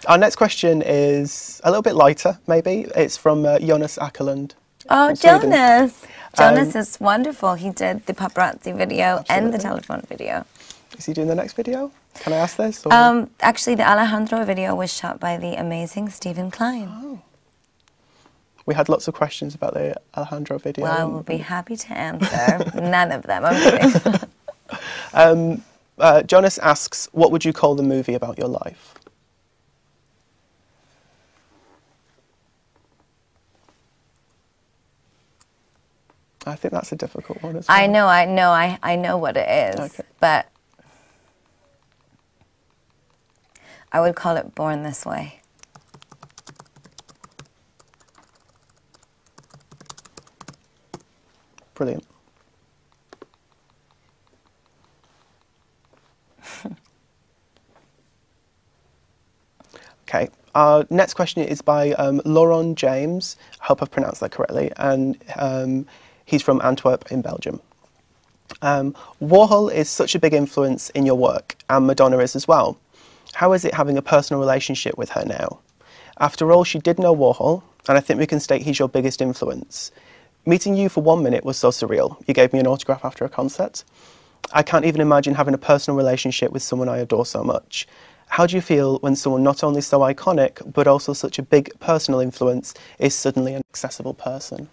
Our next question is a little bit lighter, maybe. It's from Jonas Ackerlund. Oh, Sweden. Jonas! Jonas is wonderful. He did the paparazzi video and the telephone video. Is he doing the next video? Can I ask this? Or? Actually, the Alejandro video was shot by the amazing Stephen Klein. Oh. We had lots of questions about the Alejandro video. Well, I will be happy to answer. None of them, I'm kidding. Jonas asks, what would you call the movie about your life? I think that's a difficult one as well. I know what it is, okay. But I would call it Born This Way. Brilliant. Okay, our next question is by Laurent James. I hope I've pronounced that correctly. And he's from Antwerp in Belgium. Warhol is such a big influence in your work, and Madonna is as well. How is it having a personal relationship with her now? After all, she did know Warhol, and I think we can state he's your biggest influence. Meeting you for 1 minute was so surreal. You gave me an autograph after a concert. I can't even imagine having a personal relationship with someone I adore so much. How do you feel when someone not only so iconic, but also such a big personal influence is suddenly an accessible person?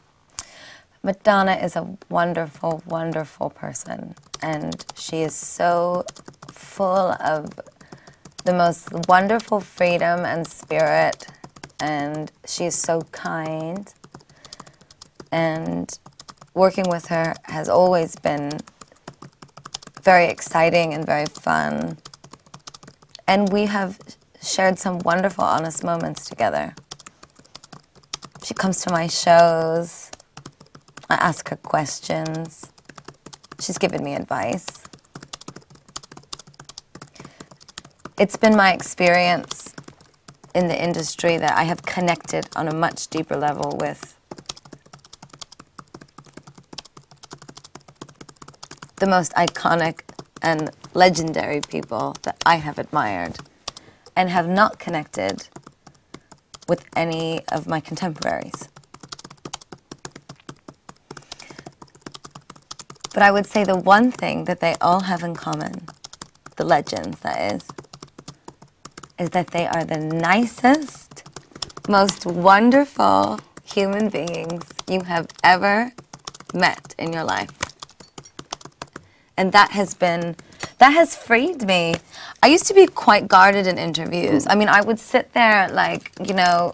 Madonna is a wonderful, wonderful person, and she is so full of the most wonderful freedom and spirit, and she is so kind, and working with her has always been very exciting and very fun, and we have shared some wonderful, honest moments together. She comes to my shows, I ask her questions, she's given me advice. It's been my experience in the industry that I have connected on a much deeper level with the most iconic and legendary people that I have admired and have not connected with any of my contemporaries. But I would say the one thing that they all have in common, the legends that is that they are the nicest, most wonderful human beings you have ever met in your life. And that has freed me. I used to be quite guarded in interviews. I mean, I would sit there like, you know,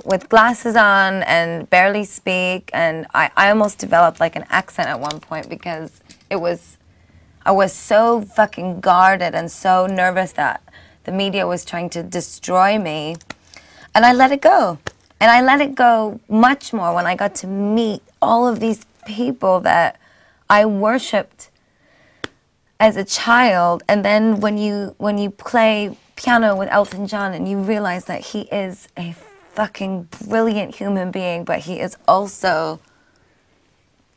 with glasses on and barely speak, and I almost developed like an accent at one point because I was so fucking guarded and so nervous that the media was trying to destroy me, and I let it go. And I let it go much more when I got to meet all of these people that I worshipped as a child, and then when you play piano with Elton John and you realize that he is a fucking brilliant human being, but he is also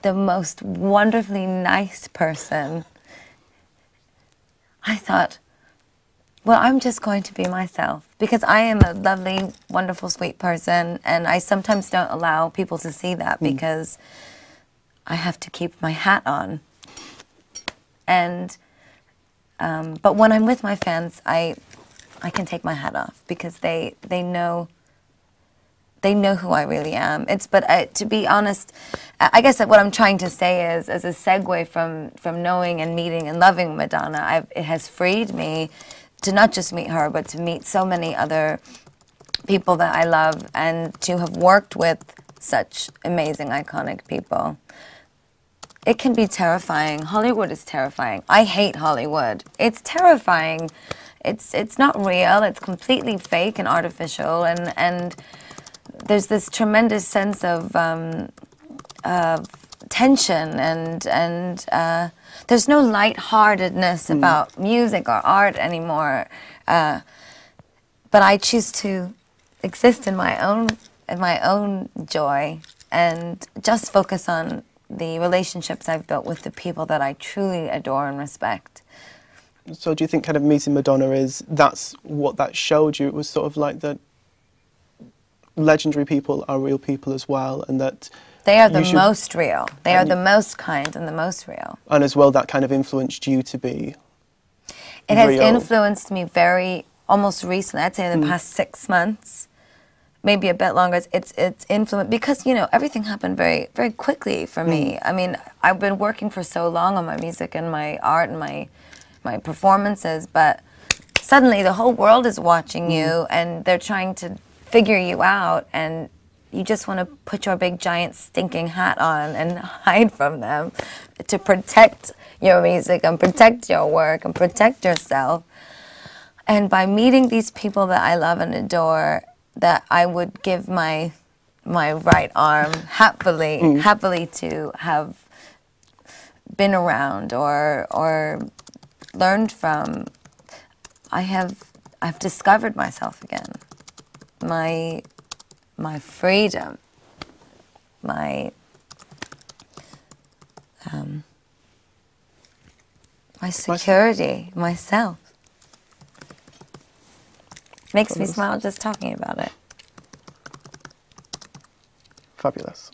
the most wonderfully nice person. I thought, well, I'm just going to be myself because I am a lovely, wonderful, sweet person, and I sometimes don't allow people to see that because I have to keep my hat on. And but when I'm with my fans, I can take my hat off because they know who I really am. But to be honest, I guess that what I'm trying to say is, as a segue from knowing and meeting and loving Madonna, it has freed me to not just meet her, but to meet so many other people that I love and to have worked with such amazing, iconic people. It can be terrifying. Hollywood is terrifying. I hate Hollywood. It's terrifying. It's not real. It's completely fake and artificial, and there's this tremendous sense of tension, and there's no lightheartedness about music or art anymore. But I choose to exist in my own joy and just focus on the relationships I've built with the people that I truly adore and respect. So do you think kind of meeting Madonna that's what that showed you? It was sort of like that legendary people are real people as well, and that they are the most real. They are the most kind and the most real. And as well, that kind of influenced you to be It has real. influenced me almost recently. I'd say in the past 6 months, maybe a bit longer. It's influenced because, you know, everything happened very, very quickly for me. I mean, I've been working for so long on my music and my art and my performances, but suddenly the whole world is watching you and they're trying to figure you out, and you just want to put your big giant stinking hat on and hide from them to protect your music and protect your work and protect yourself. And by meeting these people that I love and adore, that I would give my right arm happily to have been around or learned from, I've discovered myself again. My freedom, my security, myself. Makes me smile just talking about it. Fabulous.